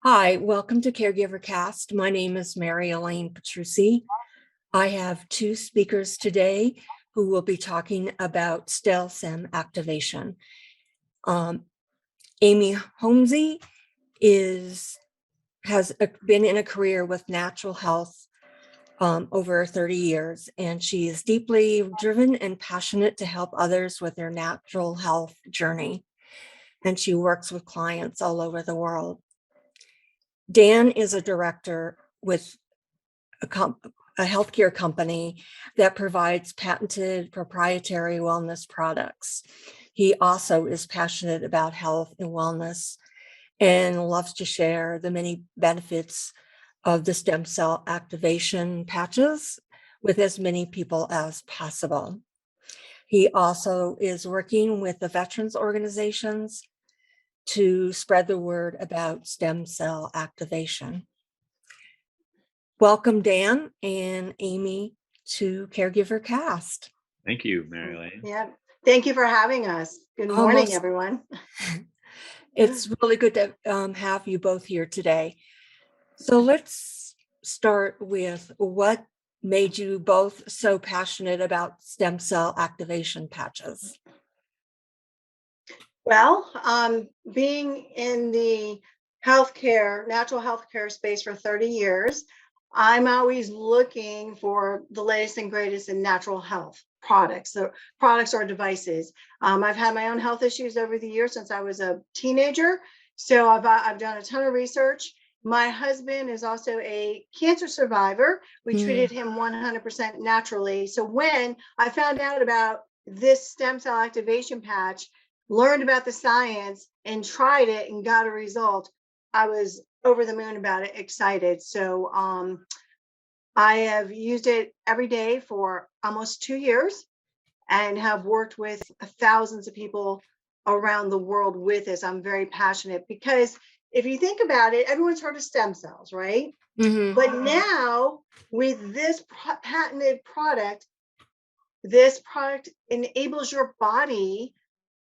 Hi, welcome to Caregiver Cast. My name is Mary Elaine Petrucci. I have two speakers today who will be talking about stem cell activation. Amy Homsey has been in a career with natural health over 30 years, and she is deeply driven and passionate to help others with their natural health journey. And she works with clients all over the world. Dan is a director with a healthcare company that provides patented proprietary wellness products. He also is passionate about health and wellness and loves to share the many benefits of the stem cell activation patches with as many people as possible. He also is working with the veterans organizations to spread the word about stem cell activation. Welcome, Dan and Amy, to Caregiver Cast. Thank you, Mary Elaine. Yeah, thank you for having us. Good morning, everyone. It's really good to have you both here today. So let's start with what made you both so passionate about stem cell activation patches? Well, being in the natural healthcare space for 30 years, I'm always looking for the latest and greatest in natural health products. So products or devices. I've had my own health issues over the years since I was a teenager. So I've done a ton of research. My husband is also a cancer survivor. We treated him 100% naturally. So when I found out about this stem cell activation patch, learned about the science and tried it and got a result, I was over the moon about it, excited. So I have used it every day for almost 2 years and have worked with thousands of people around the world with this. I'm very passionate because if you think about it, everyone's heard of stem cells, right? But now with this patented product, this product enables your body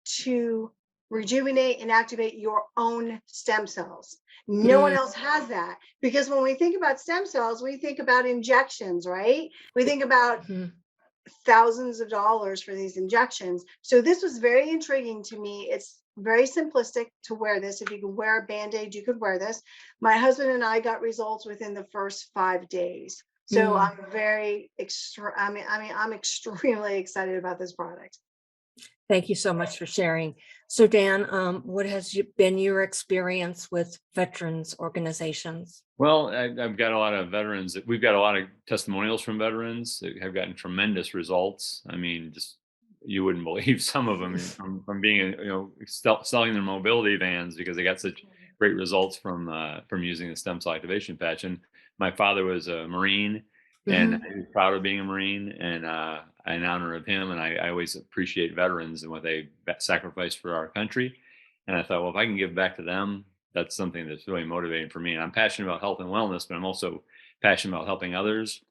to rejuvenate and activate your own stem cells. No one else has that, because when we think about stem cells, we think about injections, right? We think about thousands of dollars for these injections. So this was very intriguing to me. It's very simplistic to wear this. If you can wear a Band-Aid, you could wear this. My husband and I got results within the first 5 days. So I'm I'm extremely excited about this product. Thank you so much for sharing. So Dan, what has been your experience with veterans organizations? Well, I've got a lot of veterans. We've got a lot of testimonials from veterans that have gotten tremendous results. I mean, just you wouldn't believe some of them from being, selling their mobility vans because they got such great results from using the stem cell activation patch. And my father was a Marine, and he was proud of being a Marine, and in honor of him. And I always appreciate veterans and what they sacrificed for our country. And I thought, well, if I can give back to them, that's something that's really motivating for me. And I'm passionate about health and wellness, but I'm also passionate about helping others.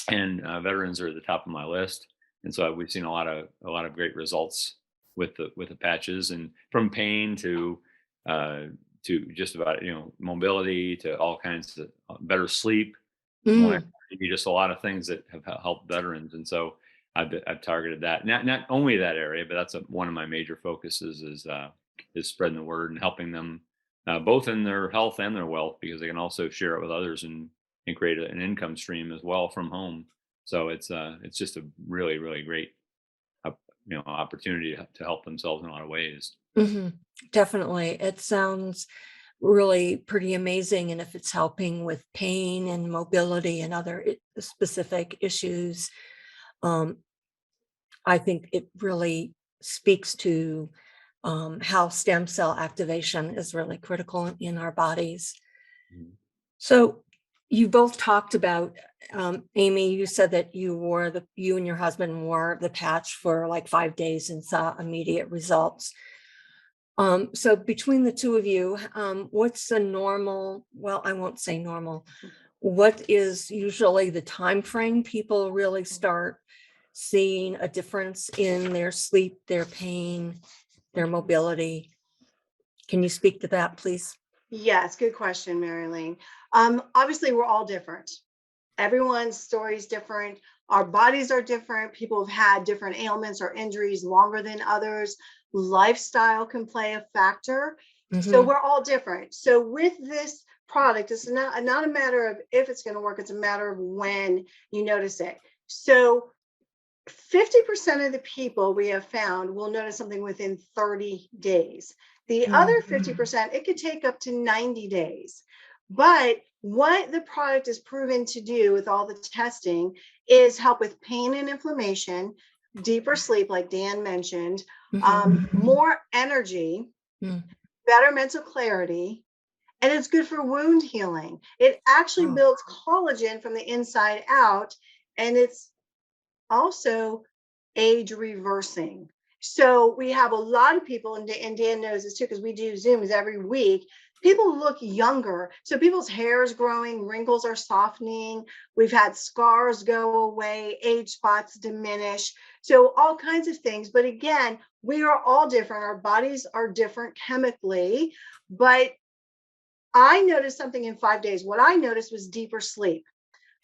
And veterans are at the top of my list. And so we've seen a lot of great results with the patches, and from pain to just about mobility to all kinds of better sleep, more activity, just a lot of things that have helped veterans. And so I've targeted that. Not only that area, but that's one of my major focuses is spreading the word and helping them both in their health and their wealth, because they can also share it with others and create an income stream as well from home. So it's just a really, really great opportunity to help themselves in a lot of ways. Definitely. It sounds really pretty amazing. And if it's helping with pain and mobility and other specific issues, I think it really speaks to how stem cell activation is really critical in our bodies. So you both talked about, Amy, you said that you and your husband wore the patch for like 5 days and saw immediate results. So between the two of you, what's a normal, well, I won't say normal, what is usually the time frame people really start seeing a difference in their sleep, their pain, their mobility? Can you speak to that, please? Yes, good question, Mary Elaine. Obviously, we're all different. Everyone's story is different. Our bodies are different. People have had different ailments or injuries longer than others. Lifestyle can play a factor. So Mhm. we're all different. So with this product, it's not a matter of if it's going to work, it's a matter of when you notice it. So 50% of the people we have found will notice something within 30 days. The other 50%, it could take up to 90 days. But what the product is proven to do with all the testing is help with pain and inflammation, deeper sleep, like Dan mentioned, more energy, Mm. better mental clarity, and it's good for wound healing. It actually Oh. builds collagen from the inside out, and it's also age reversing. So we have a lot of people, and Dan knows this too, because we do Zooms every week. People look younger. So people's hair is growing, wrinkles are softening. We've had scars go away, age spots diminish. So all kinds of things. But again, we are all different. Our bodies are different chemically. But I noticed something in 5 days. What I noticed was deeper sleep.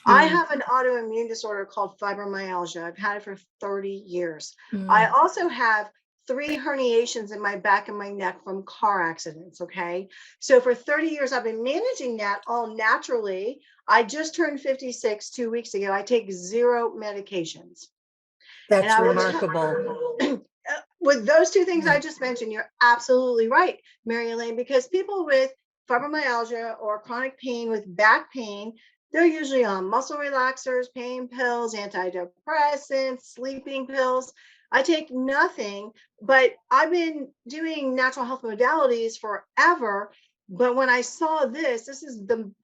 I have an autoimmune disorder called fibromyalgia. I've had it for 30 years. I also have 3 herniations in my back and my neck from car accidents. Okay. So for 30 years, I've been managing that all naturally. I just turned 56 2 weeks ago. I take 0 medications. And That's I will remarkable. with those 2 things I just mentioned, you're absolutely right, Mary Elaine, because people with fibromyalgia or chronic pain with back pain, they're usually on muscle relaxers, pain pills, antidepressants, sleeping pills. I take nothing, but I've been doing natural health modalities forever. But when I saw this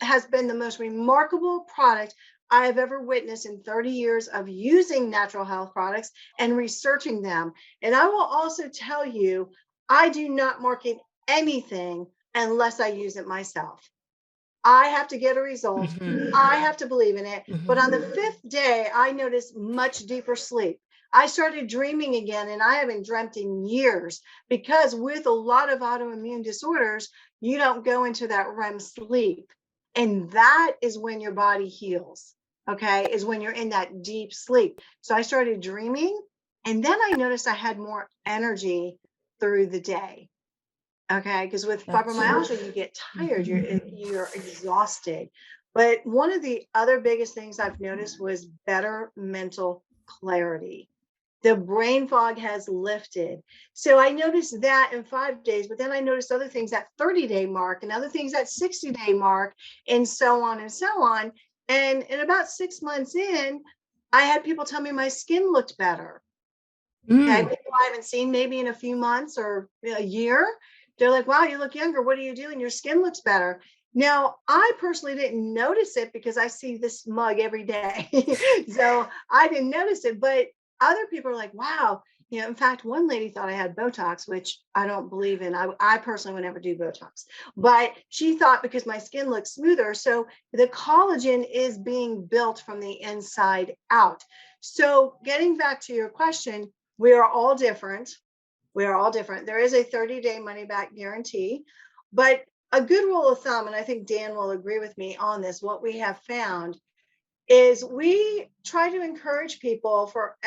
has been the most remarkable product I have ever witnessed in 30 years of using natural health products and researching them. And I will also tell you, I do not market anything unless I use it myself. I have to get a result. I have to believe in it. But on the 5th day, I noticed much deeper sleep. I started dreaming again, and I haven't dreamt in years because with a lot of autoimmune disorders, you don't go into that REM sleep. And that is when your body heals, okay, is when you're in that deep sleep. So I started dreaming, and then I noticed I had more energy through the day. Okay, because with fibromyalgia, you get tired, you're exhausted. But one of the other biggest things I've noticed was better mental clarity. The brain fog has lifted. So I noticed that in 5 days, but then I noticed other things at 30-day mark and other things at 60-day mark, and so on and so on. And in about 6 months in, I had people tell me my skin looked better. Okay, people I haven't seen maybe in a few months or a year. They're like, wow, you look younger. What are you doing? Your skin looks better. Now, I personally didn't notice it because I see this mug every day. So I didn't notice it, but other people are like, wow. In fact, one lady thought I had Botox, which I don't believe in. I personally would never do Botox, but she thought because my skin looks smoother. So the collagen is being built from the inside out. So getting back to your question, we are all different. We are all different. There is a 30-day money back guarantee, but a good rule of thumb, and I think Dan will agree with me on this, what we have found is we try to encourage people for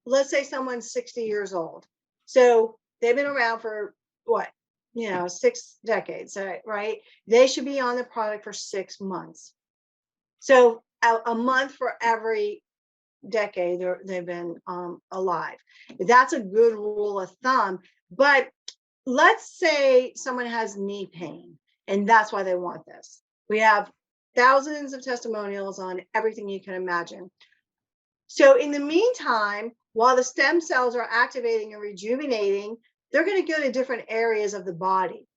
let's say someone's 60 years old. So they've been around for what, 6 decades, right? They should be on the product for 6 months. So a month for every decade they've been alive. That's a good rule of thumb. But let's say someone has knee pain and that's why they want this. We have thousands of testimonials on everything you can imagine. So in the meantime, while the stem cells are activating and rejuvenating, they're going to go to different areas of the body.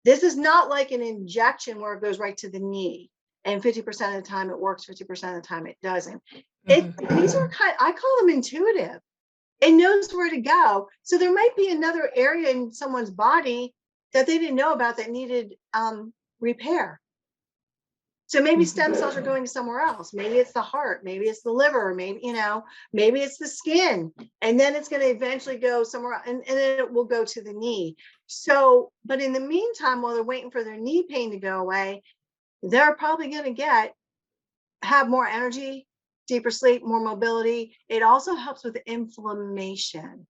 This is not like an injection where it goes right to the knee. And 50% of the time it works, 50% of the time it doesn't. These are I call them intuitive. It knows where to go. So there might be another area in someone's body that they didn't know about that needed repair. So maybe Mhm. stem cells are going somewhere else. Maybe it's the heart, maybe it's the liver, maybe, maybe it's the skin. And then it's going to eventually go somewhere else, and then it will go to the knee. So, but in the meantime, while they're waiting for their knee pain to go away, they're probably going to have more energy, deeper sleep, more mobility. It also helps with inflammation.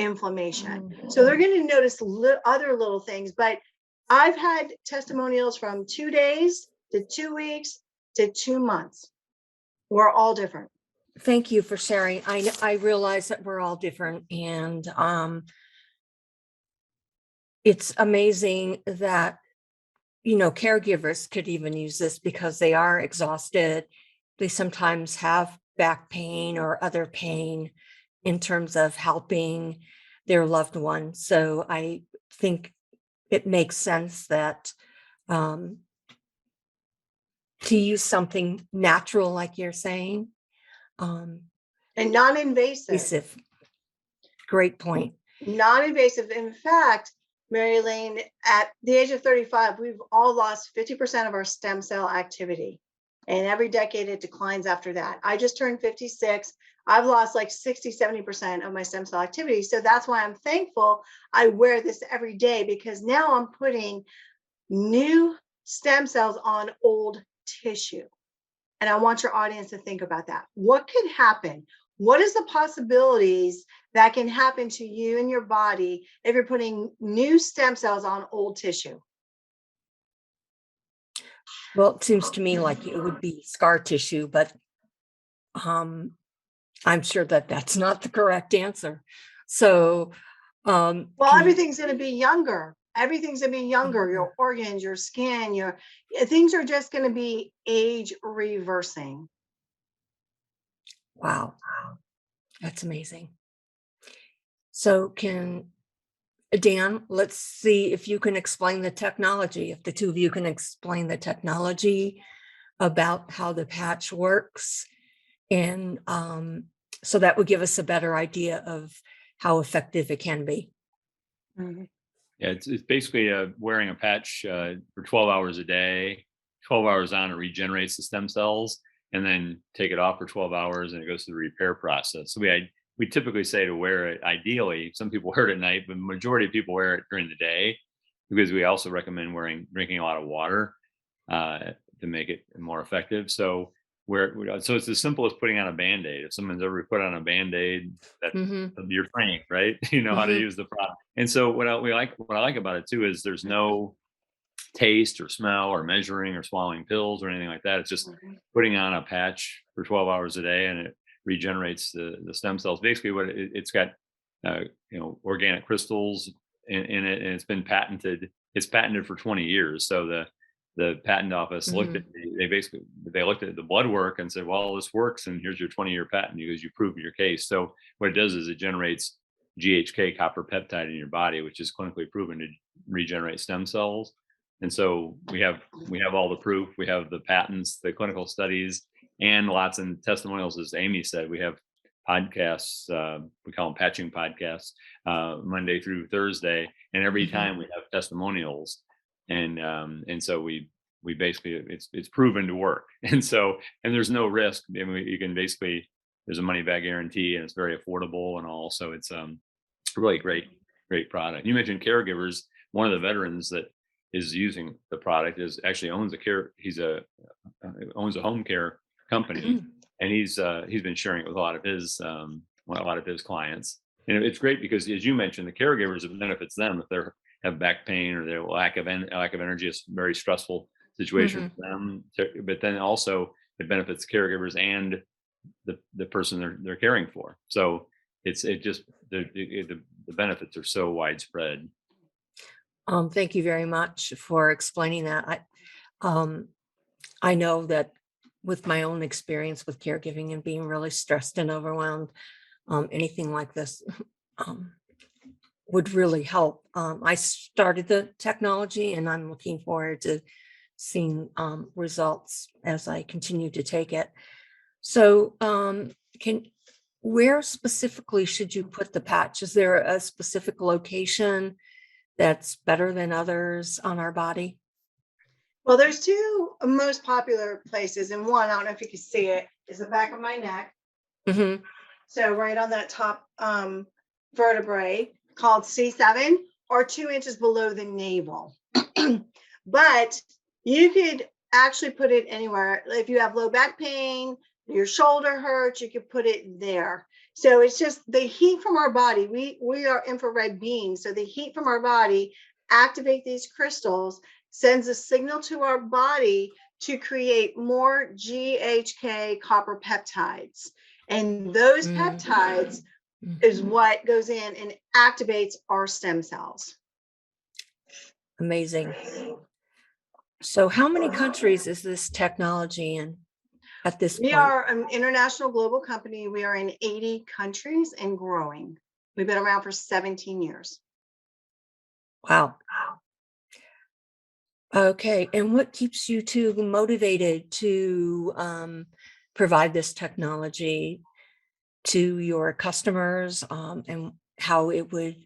So they're going to notice other little things, but I've had testimonials from 2 days to 2 weeks to 2 months. We're all different. Thank you for sharing. I realize that we're all different, and it's amazing that caregivers could even use this because they are exhausted. They sometimes have back pain or other pain in terms of helping their loved one. So I think it makes sense that to use something natural, like you're saying, And non-invasive. invasive. Great point. Non-invasive. In fact, Mary Elaine, at the age of 35, we've all lost 50% of our stem cell activity. And every decade it declines after that. I just turned 56. I've lost like 60, 70% of my stem cell activity. So that's why I'm thankful I wear this every day, because now I'm putting new stem cells on old tissue. And I want your audience to think about that. What could happen? What is the possibilities that can happen to you and your body if you're putting new stem cells on old tissue? Well, it seems to me like it would be scar tissue, but I'm sure that that's not the correct answer. So, Well, everything's going to be younger. Everything's going to be younger. Your organs, your skin, things are just going to be age reversing. Wow, that's amazing. So Dan, let's see if you can explain the technology, if the two of you can explain the technology about how the patch works. And so that would give us a better idea of how effective it can be. Mm-hmm. Yeah, it's basically wearing a patch for 12 hours a day. 12 hours on, it regenerates the stem cells, and then take it off for 12 hours, and it goes through the repair process. So we typically say to wear it, ideally, some people wear it at night, but the majority of people wear it during the day, because we also recommend drinking a lot of water to make it more effective. So so it's as simple as putting on a Band-Aid. If someone's ever put on a Band-Aid, that you're trained, right? You know how to use the product. And so what I like about it too is there's no taste or smell or measuring or swallowing pills or anything like that. It's just putting on a patch for 12 hours a day, and it regenerates the stem cells. Basically, what it's got, organic crystals in it, and it's been patented. It's patented for 20 years. So the patent office looked at they looked at the blood work and said, well, this works, and here's your 20-year patent because you proved your case. So what it does is it generates GHK, copper peptide, in your body, which is clinically proven to regenerate stem cells. And so we have all the proof, we have the patents, the clinical studies, and lots of testimonials. As Amy said, we have podcasts, we call them patching podcasts, Monday through Thursday, and every time we have testimonials. And so we basically, it's proven to work. And there's no risk. I mean, you can basically, there's a money back guarantee, and it's very affordable, and all. So it's a really great product. You mentioned caregivers. One of the veterans that is using the product actually owns owns a home care company, and he's been sharing it with a lot of his clients. And it's great because, as you mentioned, the caregivers, it benefits them if they have back pain or their lack of energy. It's a very stressful situation for them. But then also it benefits caregivers and the person they're caring for. So the benefits are so widespread. Thank you very much for explaining that. I know that with my own experience with caregiving and being really stressed and overwhelmed, anything like this would really help. I started the technology, and I'm looking forward to seeing results as I continue to take it. So where specifically should you put the patch? Is there a specific location that's better than others on our body? Well, there's two most popular places, and one, I don't know if you can see it, is the back of my neck. Mhm. So right on that top vertebrae, called C7, or 2 inches below the navel. But you could actually put it anywhere. If you have low back pain, your shoulder hurts, you could put it there. So it's just the heat from our body. We are infrared beings. So the heat from our body activate these crystals, sends a signal to our body to create more GHK copper peptides. And those peptides is what goes in and activates our stem cells. Amazing. So how many countries is this technology in at this We point? are an international global company. We are in 80 countries and growing. We've been around for 17 years. Wow. Okay. And what keeps you two motivated to provide this technology to your customers, and how it would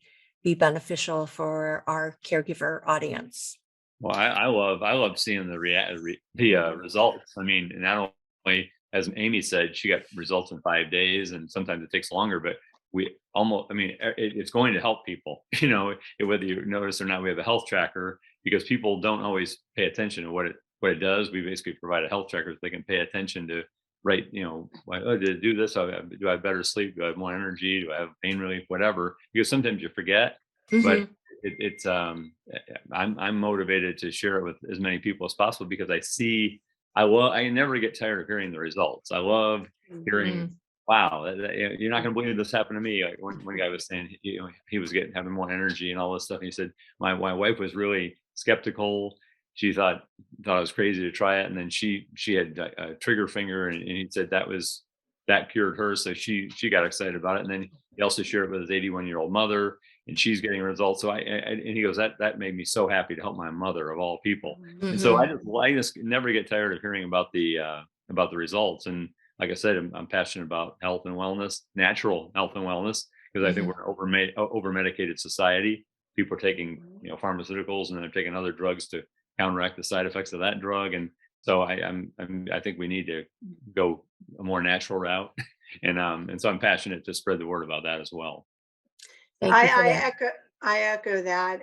be beneficial for our caregiver audience? Well, I love seeing the results. I mean, not only, as Amy said, she got results in 5 days, and sometimes it takes longer. But we almost, I mean, it's going to help people. You know, whether you notice or not, we have a health tracker because people don't always pay attention to what it does. We basically provide a health tracker so they can pay attention to, right. You know, like, oh, did it do this? Do I have better sleep? Do I have more energy? Do I have pain relief? Whatever. Because sometimes you forget, but Mhm. it's I'm motivated to share it with as many people as possible because I never get tired of hearing the results. I love hearing, Mm. wow, you're not going to believe this happened to me. Like one guy was saying, he was having more energy and all this stuff. And he said, my wife was really skeptical. She thought I was crazy to try it. And then she had a trigger finger, and he said that cured her. So she got excited about it. And then he also shared it with his 81-year-old mother, and she's getting results. So and he goes, that made me so happy to help my mother of all people. And so Mhm. I just never get tired of hearing about the results. And like I said, I'm passionate about health and wellness, natural health and wellness, because I think Mhm. we're an over medicated society. People are taking pharmaceuticals, and then they're taking other drugs to counteract the side effects of that drug. And so I think we need to go a more natural route. And so I'm passionate to spread the word about that as well. Thank I, you for I that. echo I echo that.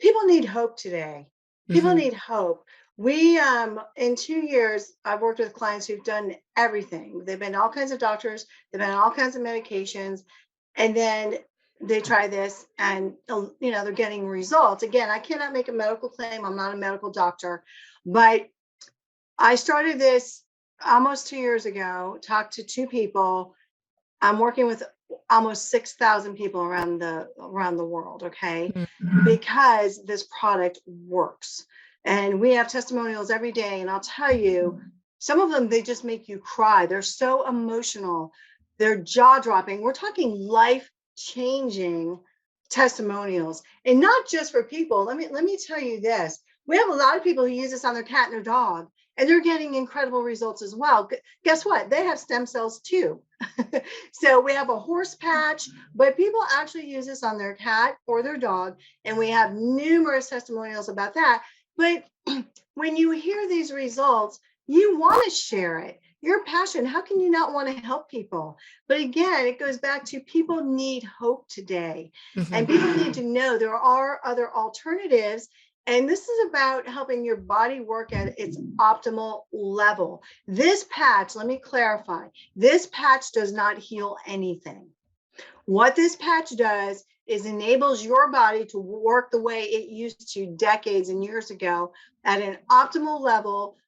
People need hope today. People Mhm. need hope. We in 2 years, I've worked with clients who've done everything. They've been all kinds of doctors, they've been on all kinds of medications, and then they try this, and they're getting results. Again, I cannot make a medical claim. I'm not a medical doctor, but I started this almost 2 years ago. Talked to two people. I'm working with almost 6,000 people around the world, okay? Mhm. Because this product works. And we have testimonials every day, and I'll tell you, some of them, they just make you cry. They're so emotional. They're jaw-dropping. We're talking life-changing testimonials. And not just for people. Let me tell you this. We have a lot of people who use this on their cat and their dog, and they're getting incredible results as well. Guess what? They have stem cells too. So we have a horse patch, but people actually use this on their cat or their dog, and we have numerous testimonials about that. But when you hear these results, you want to share it. Your passion. How can you not want to help people? But again, it goes back to people need hope today, and Mhm. people need to know there are other alternatives. And this is about helping your body work at its optimal level. This patch, let me clarify, this patch does not heal anything. What this patch does is enables your body to work the way it used to decades and years ago at an optimal level,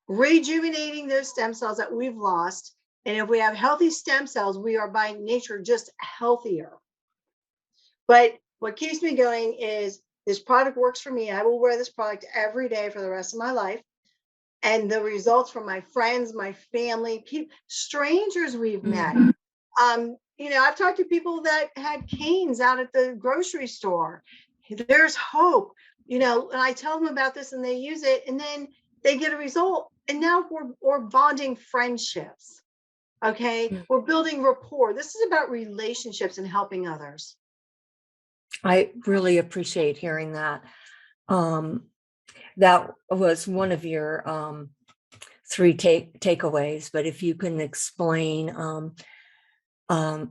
rejuvenating those stem cells that we've lost. And if we have healthy stem cells, we are by nature just healthier. But what keeps me going is this product works for me. I will wear this product every day for the rest of my life. And the results from my friends, my family, people, strangers we've met. Mhm. I've talked to people that had canes out at the grocery store. There's hope, and I tell them about this and they use it, and then they get a result. And now we're bonding friendships. Okay. Mm. We're building rapport. This is about relationships and helping others. I really appreciate hearing that. Um, that was one of your three takeaways, but if you can explain a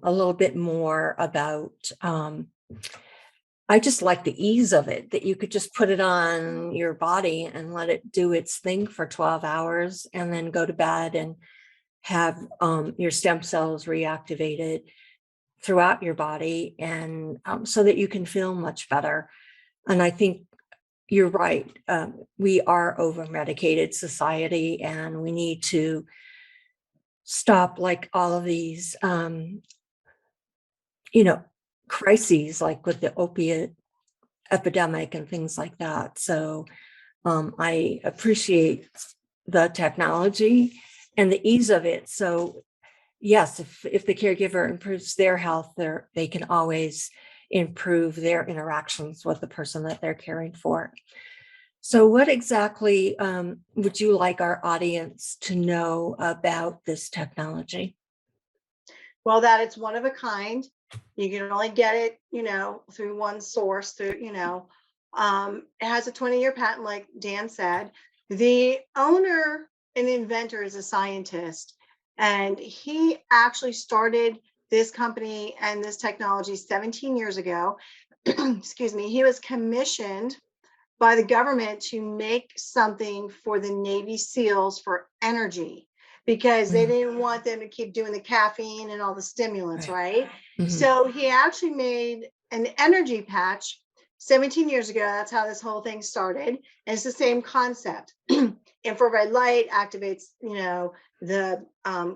little bit more about, I just like the ease of it, that you could just put it on your body and let it do its thing for 12 hours and then go to bed and have your stem cells reactivated throughout your body, and so that you can feel much better. And I think you're right. We are over-medicated society, and we need to stop like all of these, crises, like with the opiate epidemic and things like that. So I appreciate the technology and the ease of it. So yes, if the caregiver improves their health, they can always improve their interactions with the person that they're caring for. So what exactly would you like our audience to know about this technology? Well, that it's one of a kind. You can only get it, through one source, it has a 20-year patent, like Dan said. The owner and inventor is a scientist, and he actually started this company and this technology 17 years ago. Excuse me. He was commissioned by the government to make something for the Navy SEALs for energy, because they didn't want them to keep doing the caffeine and all the stimulants, right? Mhm. So he actually made an energy patch 17 years ago. That's how this whole thing started. And it's the same concept. Infrared light activates, the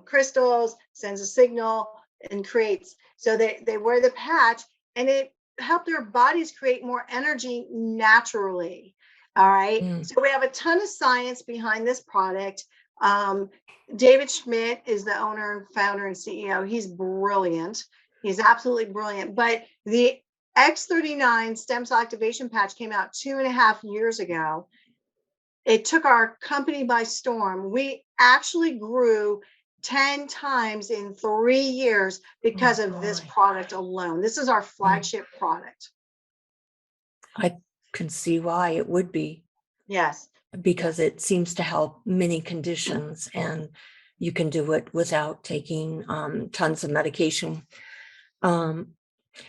crystals, sends a signal, and creates. So they wear the patch, and it helped their bodies create more energy naturally. All right. So we have a ton of science behind this product. David Schmidt is the owner, founder, and CEO. He's brilliant. He's absolutely brilliant. But the X39 stem cell activation patch came out 2.5 years ago. It took our company by storm. We actually grew 10 times in 3 years because of this product alone. This is our flagship product. I can see why it would be. Yes. Because it seems to help many conditions, and you can do it without taking tons of medication. And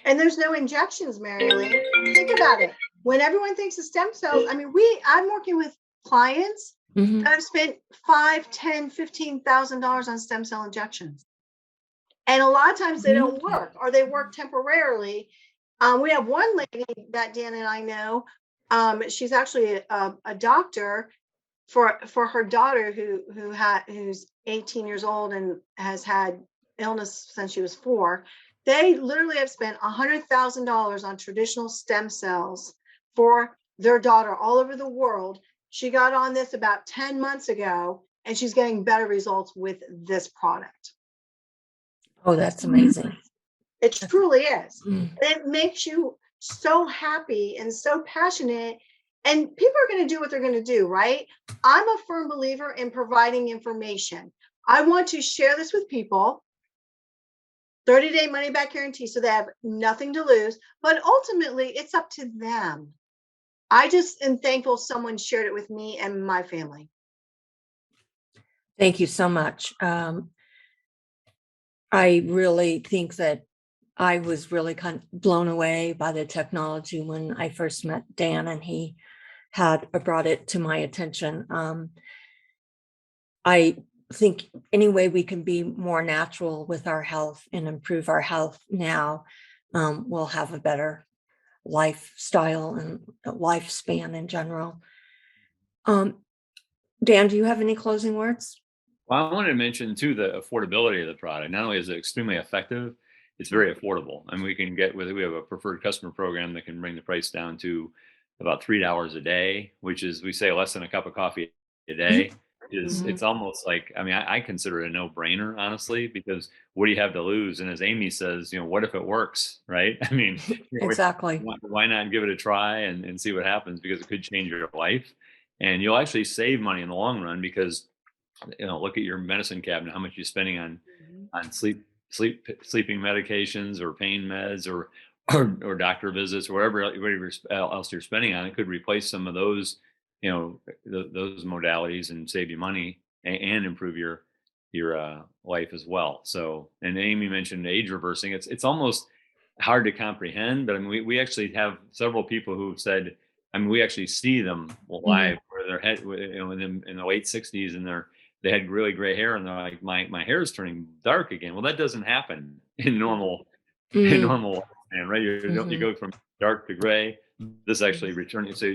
there's no injections, Mary Elaine. Think about it. When everyone thinks of stem cells, I'm working with clients that have spent $5,000, $10,000, $15,000 on stem cell injections. And a lot of times they don't work, or they work temporarily. We have one lady that Dan and I know. She's actually a doctor for her daughter who's 18 years old and has had illness since she was 4. They literally have spent $100,000 on traditional stem cells for their daughter all over the world. She got on this about 10 months ago, and she's getting better results with this product. Oh, that's amazing. It truly is. And it makes you so happy and so passionate. And people are going to do what they're going to do, right? I'm a firm believer in providing information. I want to share this with people. 30-day money back guarantee, so they have nothing to lose. But ultimately, it's up to them. I just am thankful someone shared it with me and my family. Thank you so much. I really think that I was really kind of blown away by the technology when I first met Dan, and he had brought it to my attention. I think any way we can be more natural with our health and improve our health now, we'll have a better lifestyle and lifespan in general. Dan, do you have any closing words? Well, I wanted to mention too the affordability of the product. Not only is it extremely effective, it's very affordable. And we have a preferred customer program that can bring the price down to about $3 a day, which is, we say, less than a cup of coffee a day. It's almost like, I consider it a no-brainer, honestly, because what do you have to lose? And as Amy says, what if it works, right? Exactly. Why not give it a try and see what happens, because it could change your life. And you'll actually save money in the long run, because look at your medicine cabinet, how much you're spending on sleeping medications or pain meds or doctor visits or whatever else you're spending on. It could replace some of those those modalities and save you money and improve your life as well. So, and Amy mentioned age reversing. It's almost hard to comprehend, but I mean, we actually have several people who've said, I mean, we actually see them live where their head, in the late 60s, and they had really gray hair, and they're like, my hair is turning dark again. Well, that doesn't happen in normal in Mm, normal lifespan, right? You go from dark to gray. This actually returning, so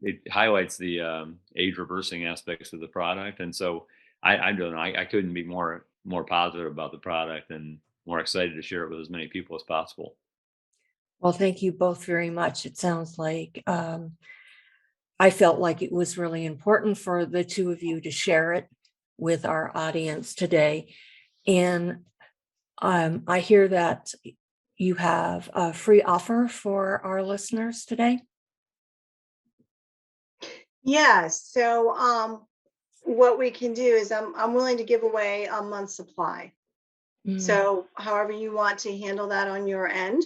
it highlights the age reversing aspects of the product, and so I don't know, I couldn't be more positive about the product and more excited to share it with as many people as possible. Well, thank you both very much. It sounds like I felt like it was really important for the two of you to share it with our audience today. And I hear that you have a free offer for our listeners today. Yes. So what we can do is I'm willing to give away a month's supply. Mm, So however you want to handle that on your end,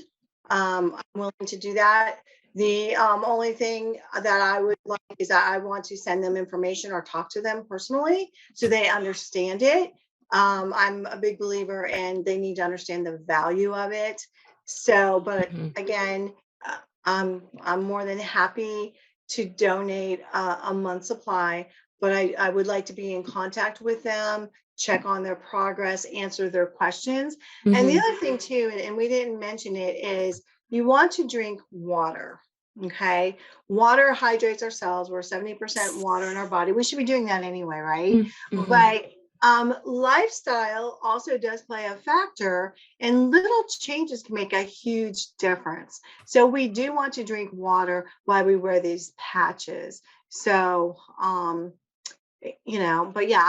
I'm willing to do that. The only thing that I would like is that I want to send them information or talk to them personally so they understand it. I'm a big believer and they need to understand the value of it. So, but mhm. again, I'm more than happy to donate a month's supply, but I would like to be in contact with them, check on their progress, answer their questions. And the Mhm. other thing too, and we didn't mention it, is you want to drink water. Okay. Water hydrates our cells. We're 70% water in our body. We should be doing that anyway, right? Mm, mhm. But lifestyle also does play a factor, and little changes can make a huge difference. So we do want to drink water while we wear these patches. So but yeah,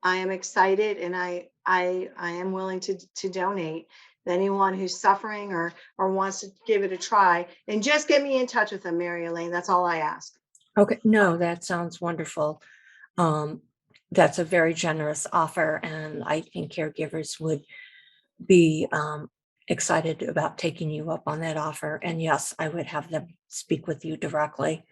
I am excited, and I am willing to donate. Anyone who's suffering or wants to give it a try, and just get me in touch with them, Mary Elaine. That's all I ask. Okay, no, that sounds wonderful. Um, that's a very generous offer, and I think caregivers would be excited about taking you up on that offer. And yes, I would have them speak with you directly.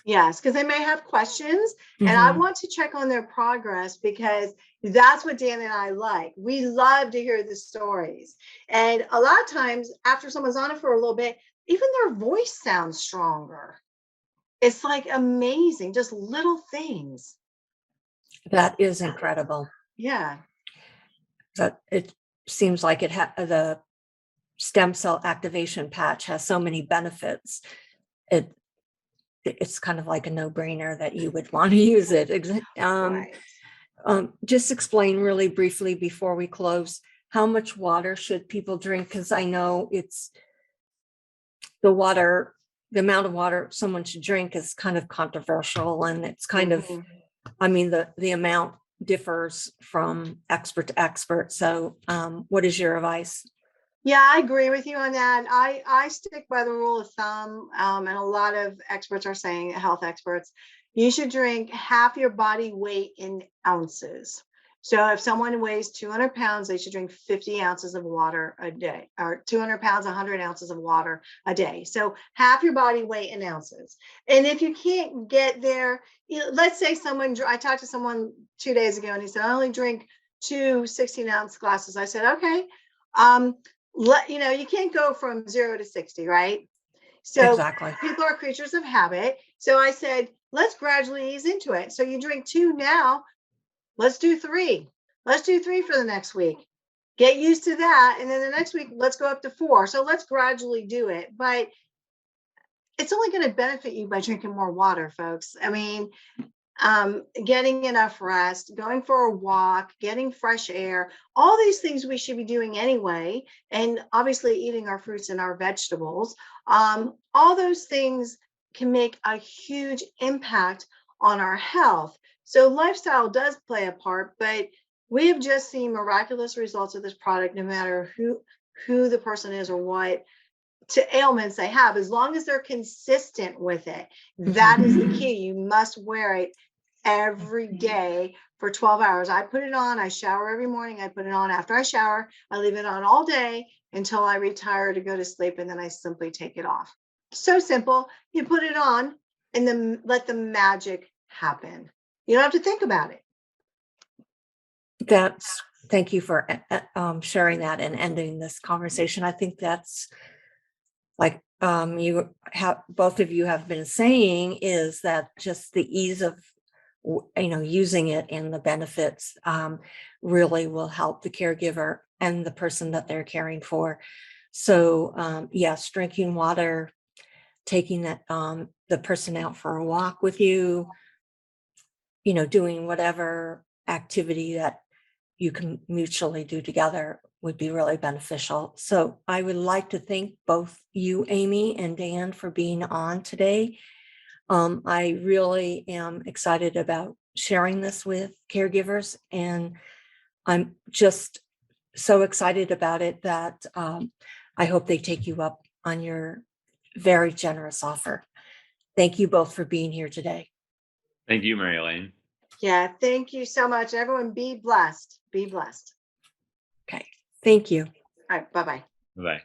Yes, because they may have questions, and I Mhm. want to check on their progress, because that's what Dan and I like. We love to hear the stories. And a lot of times, after someone's on it for a little bit, even their voice sounds stronger. It's like amazing, just little things. That is incredible. Yeah. That it seems like the stem cell activation patch has so many benefits. It it's kind of like a no-brainer that you would want to use it. Right. Just explain really briefly before we close, how much water should people drink? Because I know it's the amount of water someone should drink is kind of controversial, and it's kind of, Mhm. I mean, the amount differs from expert to expert. So what is your advice? Yeah, I agree with you on that. I stick by the rule of thumb, and a lot of experts are saying, health experts, you should drink half your body weight in ounces. So if someone weighs 200 pounds, they should drink 50 ounces of water a day, or 200 pounds, 100 ounces of water a day. So half your body weight in ounces. And if you can't get there, let's say I talked to someone 2 days ago, and he said, I only drink two 16-ounce glasses. I said, okay. Um, you can't go from 0 to 60, right? So Exactly. people are creatures of habit. So I said, let's gradually ease into it. So you drink two now, let's do three. Let's do three for the next week. Get used to that. And then the next week, let's go up to four. So let's gradually do it. But it's only going to benefit you by drinking more water, folks. I mean, getting enough rest, going for a walk, getting fresh air, all these things we should be doing anyway. And obviously eating our fruits and our vegetables. All those things can make a huge impact on our health. So lifestyle does play a part, but we have just seen miraculous results of this product, no matter who the person is or what to ailments they have, as long as they're consistent with it. That is the key. You must wear it every day for 12 hours. I put it on, I shower every morning, I put it on after I shower, I leave it on all day until I retire to go to sleep, and then I simply take it off. So simple. You put it on, and then let the magic happen. You don't have to think about it. Thank you for sharing that and ending this conversation. I think that's like you have, both of you have been saying, is that just the ease of using it and the benefits really will help the caregiver and the person that they're caring for. So yes, drinking water, taking that the person out for a walk with you, doing whatever activity that you can mutually do together would be really beneficial. So I would like to thank both you, Amy and Dan, for being on today. I really am excited about sharing this with caregivers, and I'm just so excited about it that I hope they take you up on your very generous offer. Thank you both for being here today. Thank you, Mary Elaine. Yeah, thank you so much. Everyone be blessed. Be blessed. Okay, thank you. All right, bye-bye. Bye.